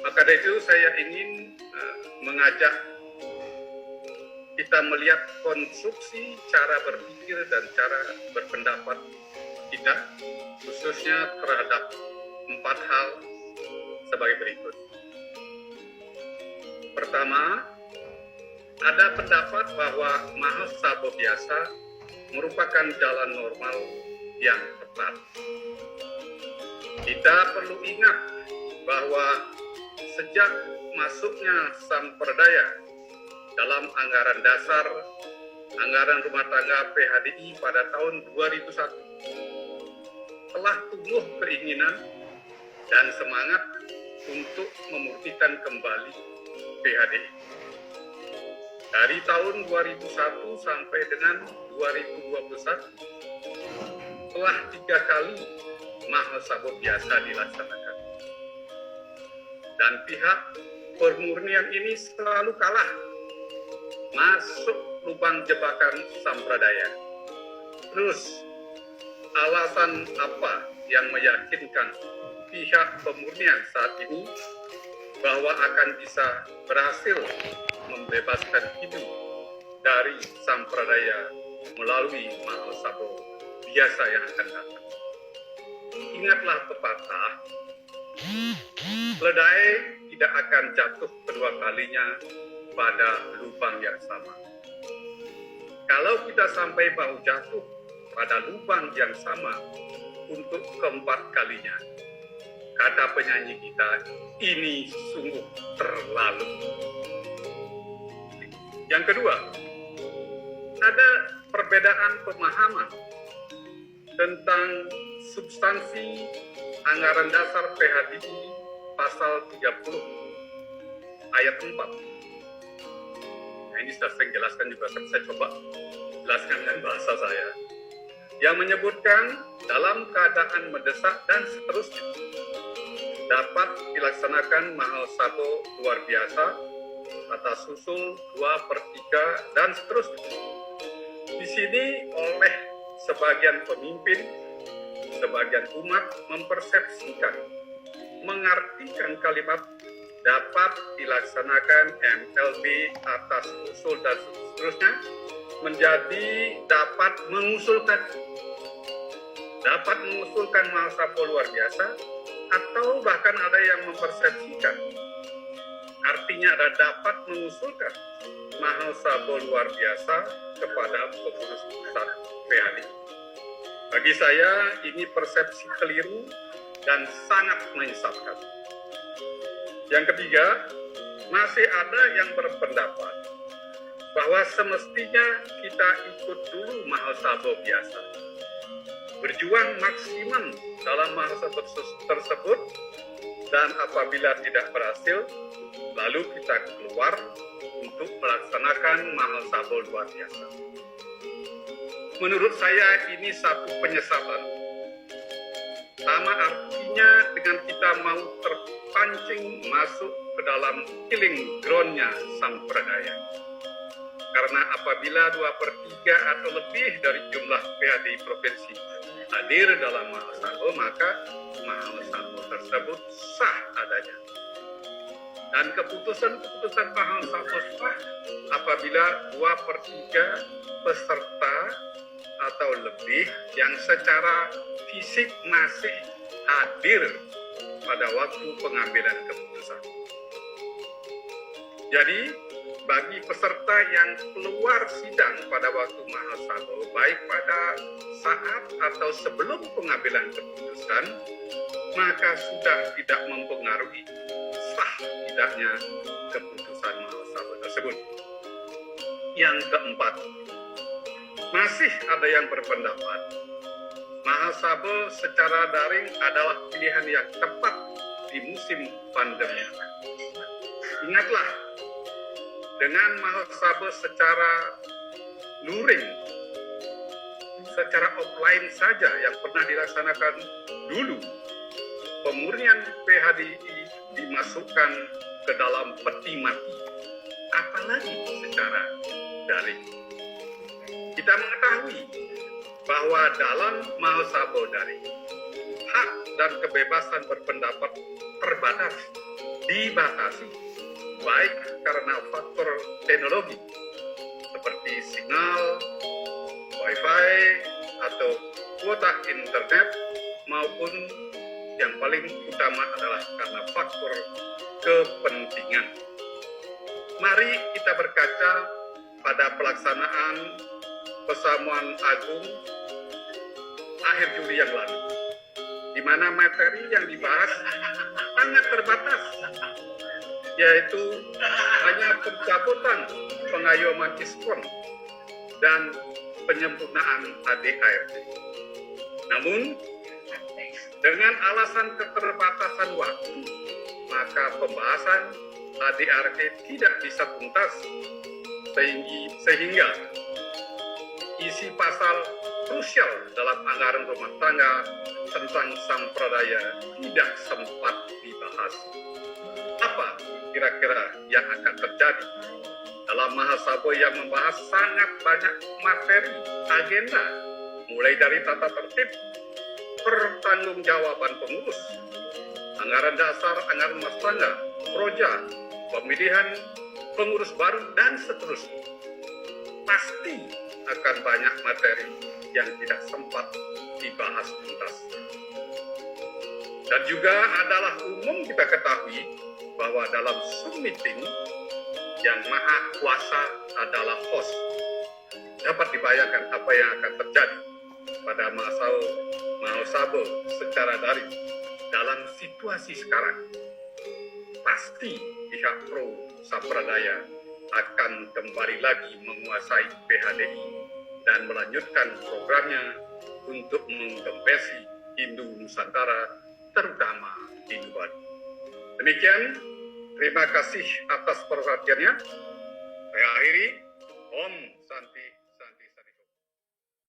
Maka dari itu saya ingin mengajak kita melihat konstruksi cara berpikir dan cara berpendapat kita, khususnya terhadap 4 hal sebagai berikut. Pertama, ada pendapat bahwa mahasiswa biasa merupakan jalan normal yang tepat. Kita perlu ingat bahwa sejak masuknya sampradaya dalam anggaran dasar anggaran rumah tangga PHDI pada tahun 2001 telah tumbuh keinginan dan semangat untuk memurtikan kembali PHDI. Dari tahun 2001 sampai dengan 2021 telah 3 kali mahasiswa biasa dilaksanakan. Dan pihak pemurnian ini selalu kalah, masuk lubang jebakan sampradaya. Terus, alasan apa yang meyakinkan pihak pemurnian saat ini bahwa akan bisa berhasil membebaskan hidup dari sampradaya melalui mahasiswa biasa yang akan datang? Ingatlah pepatah, keledai tidak akan jatuh kedua kalinya pada lubang yang sama. Kalau kita sampai mau jatuh pada lubang yang sama untuk keempat kalinya, kata penyanyi kita, ini sungguh terlalu. Yang kedua, ada perbedaan pemahaman tentang substansi anggaran dasar PHDI pasal 30 ayat 4. Nah, ini sudah saya jelaskan juga, saya coba jelaskan dengan bahasa saya. Yang menyebutkan dalam keadaan mendesak dan seterusnya dapat dilaksanakan mahasiswa luar biasa atas susul 2/3 dan seterusnya. Di sini oleh sebagian pemimpin, sebagian umat mempersepsikan, mengartikan kalimat dapat dilaksanakan MLB atas usul dan seterusnya menjadi dapat mengusulkan mahasiswa luar biasa, atau bahkan ada yang mempersepsikan artinya ada dapat mengusulkan mahasiswa luar biasa kepada pengurus pusat PHDI. Bagi saya ini persepsi keliru dan sangat menyesatkan. Yang ketiga, masih ada yang berpendapat bahwa semestinya kita ikut dulu mahasiswa biasa, berjuang maksimum dalam mahasiswa tersebut, dan apabila tidak berhasil, lalu kita keluar untuk melaksanakan mahasiswa luar biasa. Menurut saya ini satu penyesatan. Sama artinya dengan kita mau terpancing masuk ke dalam killing ground-nya sampradaya. Karena apabila 2/3 atau lebih dari jumlah PHDI provinsi hadir dalam mahasiswa, maka mahasiswa tersebut sah adanya. Dan keputusan mahasiswa sah apabila 2/3 peserta atau lebih yang secara fisik masih hadir pada waktu pengambilan keputusan. Jadi, bagi peserta yang keluar sidang pada waktu mahasiswa, baik pada saat atau sebelum pengambilan keputusan, maka sudah tidak mempengaruhi sah tidaknya keputusan mahasiswa tersebut. Yang keempat, masih ada yang berpendapat mahasiswa secara daring adalah pilihan yang tepat di musim pandemi. Ingatlah, dengan mahasiswa secara luring, secara offline saja yang pernah dilaksanakan dulu, pemurnian PHDI dimasukkan ke dalam peti mati, apalagi secara daring. Kita mengetahui bahwa dalam mahasiswa daring, hak dan kebebasan berpendapat terbatas dibatasi, baik karena faktor teknologi seperti signal, wifi, atau kuota internet, maupun yang paling utama adalah karena faktor kepentingan. Mari kita berkaca pada pelaksanaan Persamuan Agung akhir Juli yang lalu, di mana materi yang dibahas sangat terbatas, yaitu hanya pencabutan pengayoman diskon dan penyempurnaan ADART. Namun, dengan alasan keterbatasan waktu, maka pembahasan ADART tidak bisa tuntas, sehingga isi pasal krusial dalam anggaran rumah tangga tentang sampradaya tidak sempat dibahas. Apa kira-kira yang akan terjadi dalam Mahasabho yang membahas sangat banyak materi agenda, mulai dari tata tertib, pertanggungjawaban pengurus, anggaran dasar, anggaran rumah tangga, proja, pemilihan pengurus baru, dan seterusnya. Pasti akan banyak materi yang tidak sempat dibahas tuntas. Dan juga adalah umum kita ketahui bahwa dalam Zoom meeting yang Maha Kuasa adalah host. Dapat dibayangkan apa yang akan terjadi pada Mahasabho secara daring dalam situasi sekarang. Pasti pihak pro sampradaya akan kembali lagi menguasai PHDI dan melanjutkan programnya untuk menggempesi Hindu Nusantara, terutama Hindu Bali. Demikian, terima kasih atas perhatiannya. Saya akhiri. Om Santi.